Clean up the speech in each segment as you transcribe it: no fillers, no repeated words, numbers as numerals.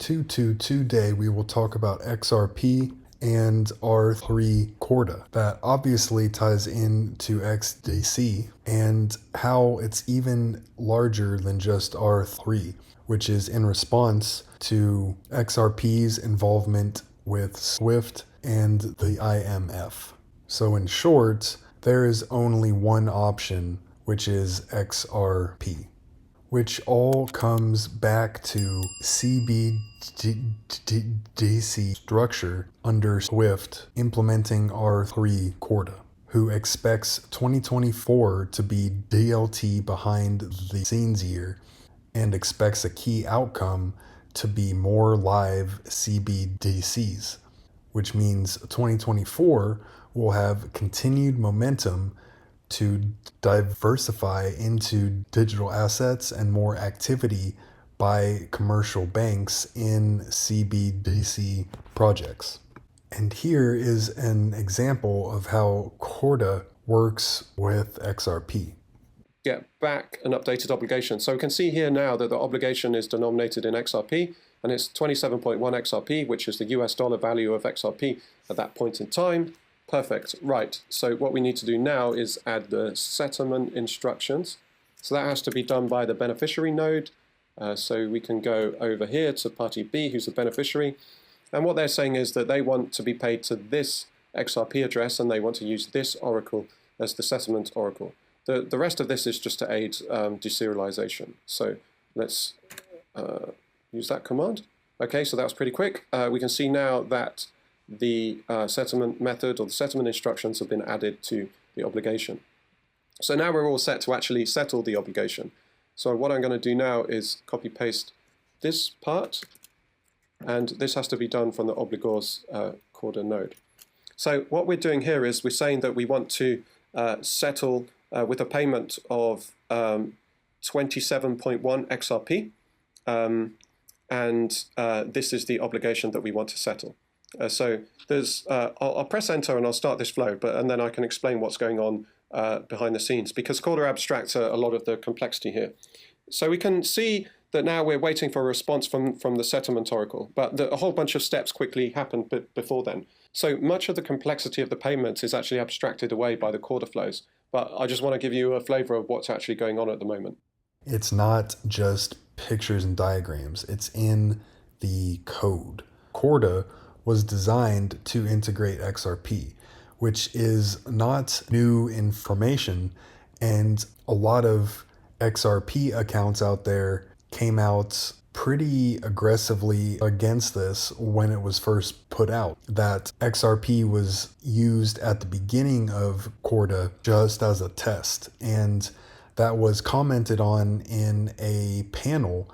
Today we will talk about XRP and R3 Corda. That obviously ties into XDC and how it's even larger than just R3, which is in response to XRP's involvement with SWIFT and the IMF. So in short, there is only one option, which is XRP, which all comes back to CBDC structure under SWIFT implementing R3 Corda, who expects 2024 to be DLT behind the scenes year and expects a key outcome to be more live CBDCs, which means 2024 will have continued momentum to diversify into digital assets and more activity by commercial banks in CBDC projects. And here is an example of how Corda works with XRP. Get back an updated obligation. So we can see here now that the obligation is denominated in XRP, and it's 27.1 XRP, which is the US dollar value of XRP at that point in time. Perfect. Right. So what we need to do now is add the settlement instructions. So that has to be done by the beneficiary node. So we can go over here to party B, who's the beneficiary. And what they're saying is that they want to be paid to this XRP address, and they want to use this oracle as the settlement oracle. The rest of this is just to aid deserialization. So let's use that command. Okay, so that was pretty quick. We can see now that the settlement method or the settlement instructions have been added to the obligation. So now we're all set to actually settle the obligation. So what I'm going to do now is copy paste this part, and this has to be done from the obligors Corda node. So what we're doing here is we're saying that we want to settle with a payment of 27.1 XRP, and this is the obligation that we want to settle. So there's, I'll press enter and I'll start this flow, and then I can explain what's going on behind the scenes, because Corda abstracts a lot of the complexity here. So we can see that now we're waiting for a response from the settlement oracle, but a whole bunch of steps quickly happened before then. So much of the complexity of the payments is actually abstracted away by the Corda flows, but I just want to give you a flavor of what's actually going on at the moment. It's not just pictures and diagrams, it's in the code. Corda was designed to integrate XRP, which is not new information, and a lot of XRP accounts out there came out pretty aggressively against this when it was first put out, that XRP was used at the beginning of Corda just as a test, and that was commented on in a panel.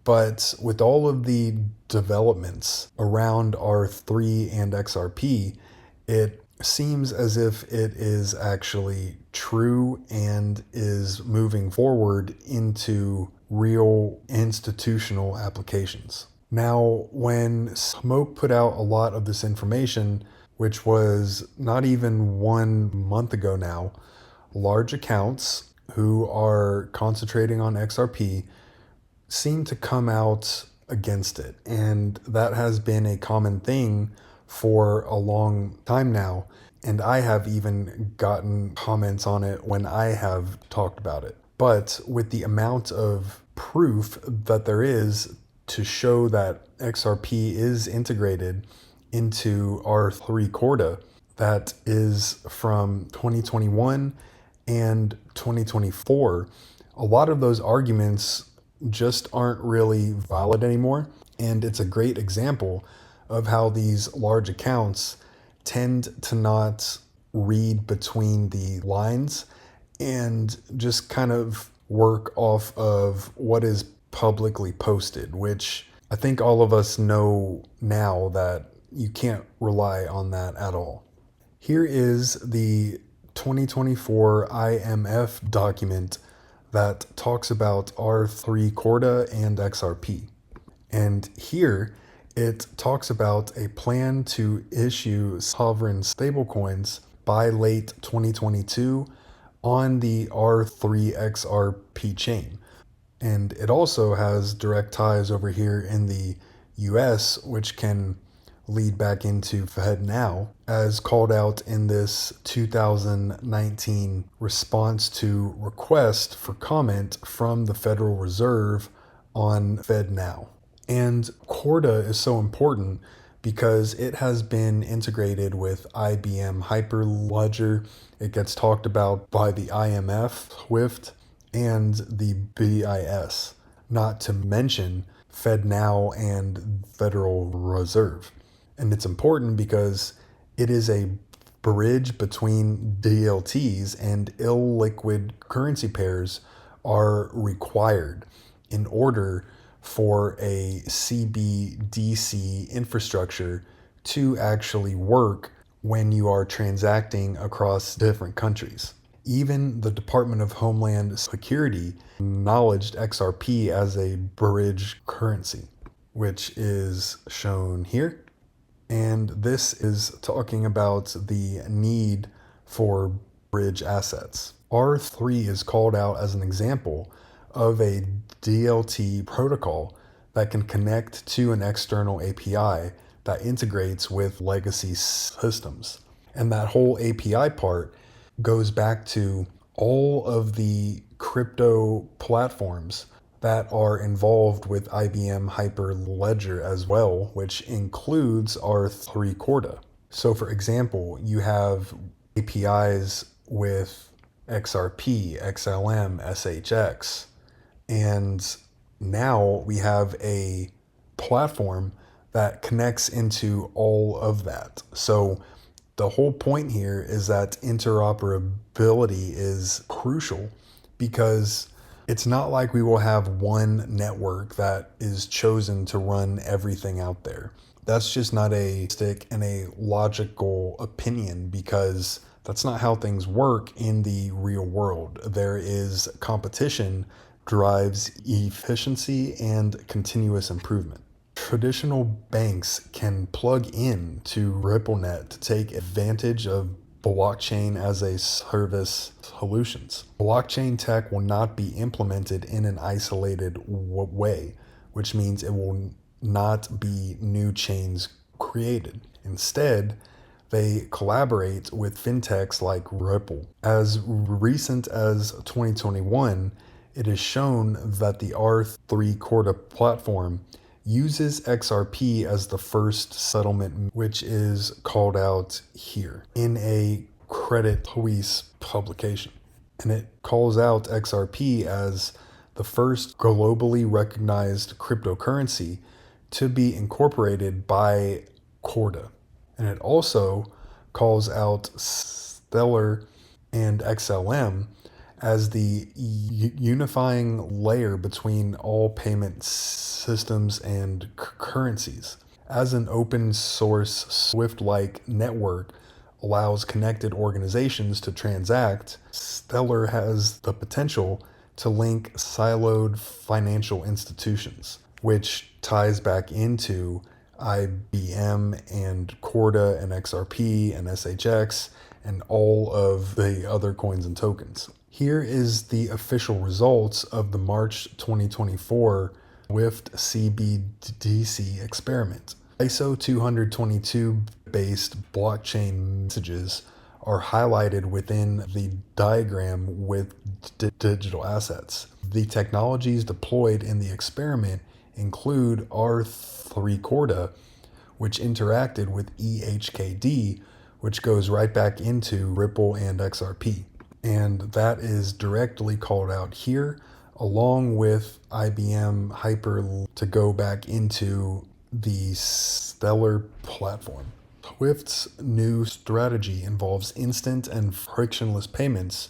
But with all of the developments around R3 and XRP, it seems as if it is actually true and is moving forward into real institutional applications. Now, when Smoke put out a lot of this information, which was not even 1 month ago now, large accounts who are concentrating on XRP seem to come out against it. And that has been a common thing for a long time now. And I have even gotten comments on it when I have talked about it. But with the amount of proof that there is to show that XRP is integrated into R3 Corda, that is from 2021 and 2024, a lot of those arguments just aren't really valid anymore. And it's a great example of how these large accounts tend to not read between the lines and just kind of work off of what is publicly posted, which I think all of us know now that you can't rely on that at all. Here is the 2024 IMF document that talks about R3 Corda and XRP. And here it talks about a plan to issue sovereign stablecoins by late 2022 on the R3 XRP chain. And it also has direct ties over here in the US, which can lead back into FedNow, as called out in this 2019 response to request for comment from the Federal Reserve on FedNow. And Corda is so important because it has been integrated with IBM Hyperledger. It gets talked about by the IMF, SWIFT, and the BIS, not to mention FedNow and Federal Reserve. And it's important because it is a bridge between DLTs, and illiquid currency pairs are required in order for a CBDC infrastructure to actually work when you are transacting across different countries. Even the Department of Homeland Security acknowledged XRP as a bridge currency, which is shown here. And this is talking about the need for bridge assets. R3 is called out as an example of a DLT protocol that can connect to an external API that integrates with legacy systems. And that whole API part goes back to all of the crypto platforms that are involved with IBM Hyperledger as well, which includes R3 Corda. So for example, you have APIs with XRP, XLM, SHX, and now we have a platform that connects into all of that. So the whole point here is that interoperability is crucial, because it's not like we will have one network that is chosen to run everything out there. That's just not a stick and a logical opinion, because that's not how things work in the real world. There is competition drives efficiency and continuous improvement. Traditional banks can plug in to RippleNet to take advantage of blockchain as a service solutions. Blockchain tech will not be implemented in an isolated way, which means it will not be new chains created. Instead, they collaborate with fintechs like Ripple. As recent as 2021, it is shown that the R3 Corda platform uses XRP as the first settlement, which is called out here in a Credit Suisse publication. And it calls out XRP as the first globally recognized cryptocurrency to be incorporated by Corda. And it also calls out Stellar and XLM as the unifying layer between all payment systems and currencies. As an open source Swift-like network allows connected organizations to transact, Stellar has the potential to link siloed financial institutions, which ties back into IBM and Corda and XRP and SHX and all of the other coins and tokens. Here is the official results of the March 2024 Swift CBDC experiment. ISO 222 based blockchain messages are highlighted within the diagram with digital assets. The technologies deployed in the experiment include R3 Corda, which interacted with EHKD, which goes right back into Ripple and XRP. And that is directly called out here, along with IBM Hyper to go back into the Stellar platform. Swift's new strategy involves instant and frictionless payments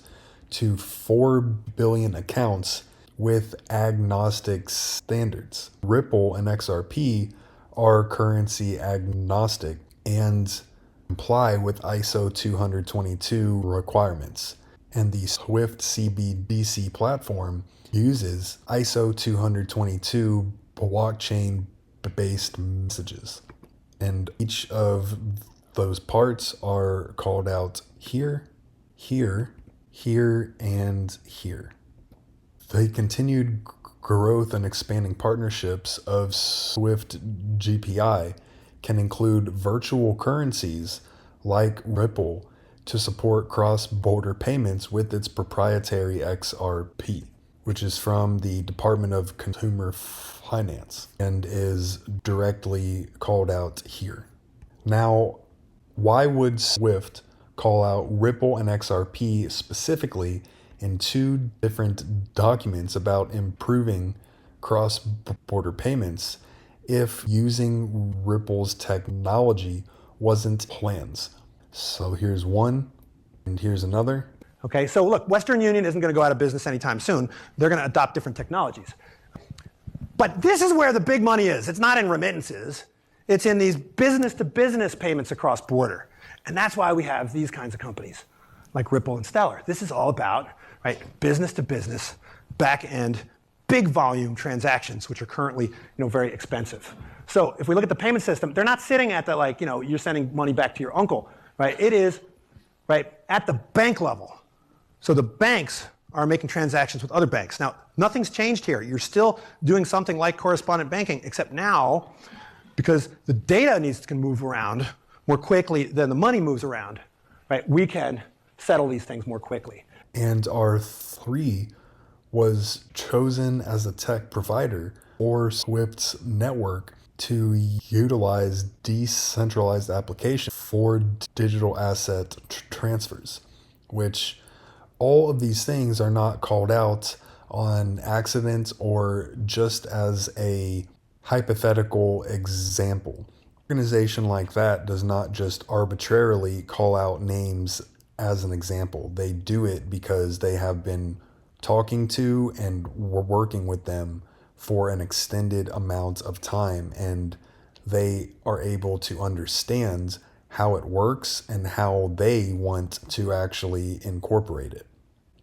to 4 billion accounts with agnostic standards. Ripple and XRP are currency agnostic and comply with ISO 222 requirements. And the Swift CBDC platform uses ISO 222 blockchain-based messages. And each of those parts are called out here, here, here, and here. They continued growth and expanding partnerships of Swift GPI can include virtual currencies like Ripple to support cross-border payments with its proprietary XRP, which is from the Department of Consumer Finance and is directly called out here. Now, why would Swift call out Ripple and XRP specifically in two different documents about improving cross-border payments if using Ripple's technology wasn't plans? So here's one, and here's another. Okay, so look, Western Union isn't going to go out of business anytime soon. They're going to adopt different technologies. But this is where the big money is. It's not in remittances. It's in these business-to-business payments across border. And that's why we have these kinds of companies like Ripple and Stellar. This is all about, right, business-to-business, back-end, big volume transactions, which are currently, very expensive. So if we look at the payment system, they're not sitting at the, you're sending money back to your uncle, right? It is, right, at the bank level. So the banks are making transactions with other banks. Now, nothing's changed here. You're still doing something like correspondent banking, except now, because the data can move around more quickly than the money moves around, right? We can settle these things more quickly. And R3 was chosen as a tech provider for Swift's network to utilize decentralized applications for digital asset transfers, which all of these things are not called out on accident or just as a hypothetical example. An organization like that does not just arbitrarily call out names as an example. They do it because they have been talking to and working with them for an extended amount of time, and they are able to understand how it works and how they want to actually incorporate it.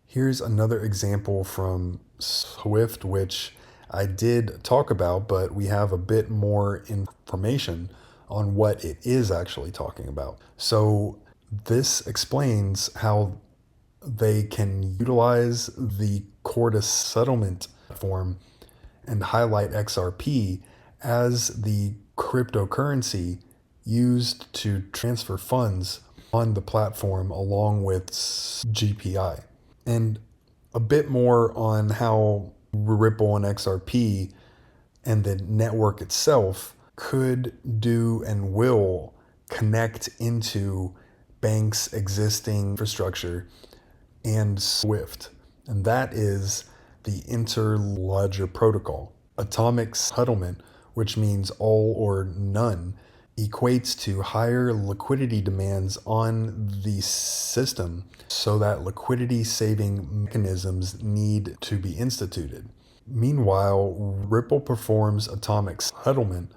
Here's another example from Swift, which I did talk about, but we have a bit more information on what it is actually talking about. So this explains how they can utilize the Corda settlement platform and highlight XRP as the cryptocurrency used to transfer funds on the platform along with GPI. And a bit more on how Ripple and XRP and the network itself could do and will connect into banks' existing infrastructure and Swift. And that is the Interledger Protocol. Atomic settlement, which means all or none, equates to higher liquidity demands on the system so that liquidity saving mechanisms need to be instituted. Meanwhile, Ripple performs atomic settlement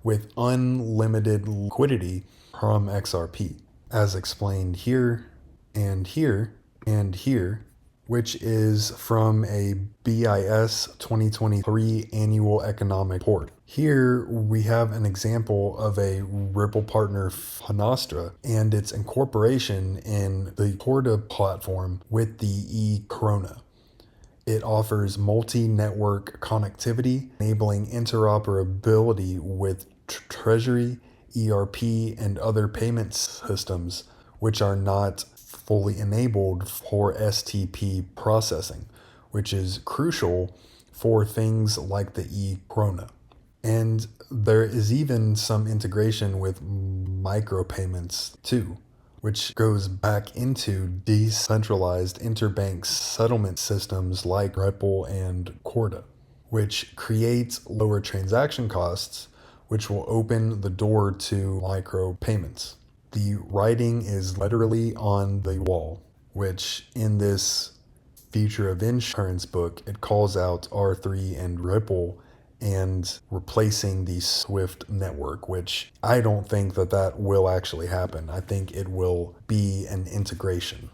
with unlimited liquidity from XRP, as explained here and here and here, which is from a BIS 2023 annual economic report. Here we have an example of a Ripple partner, Finastra, and its incorporation in the Corda platform with the e-Corona. It offers multi-network connectivity, enabling interoperability with Treasury, ERP, and other payment systems, which are not fully enabled for STP processing, which is crucial for things like the e-Corona. And there is even some integration with micropayments too, which goes back into decentralized interbank settlement systems like Ripple and Corda, which creates lower transaction costs, which will open the door to micropayments. The writing is literally on the wall, which in this Future of Insurance book, it calls out R3 and Ripple and replacing the Swift network, which I don't think that will actually happen. I think it will be an integration.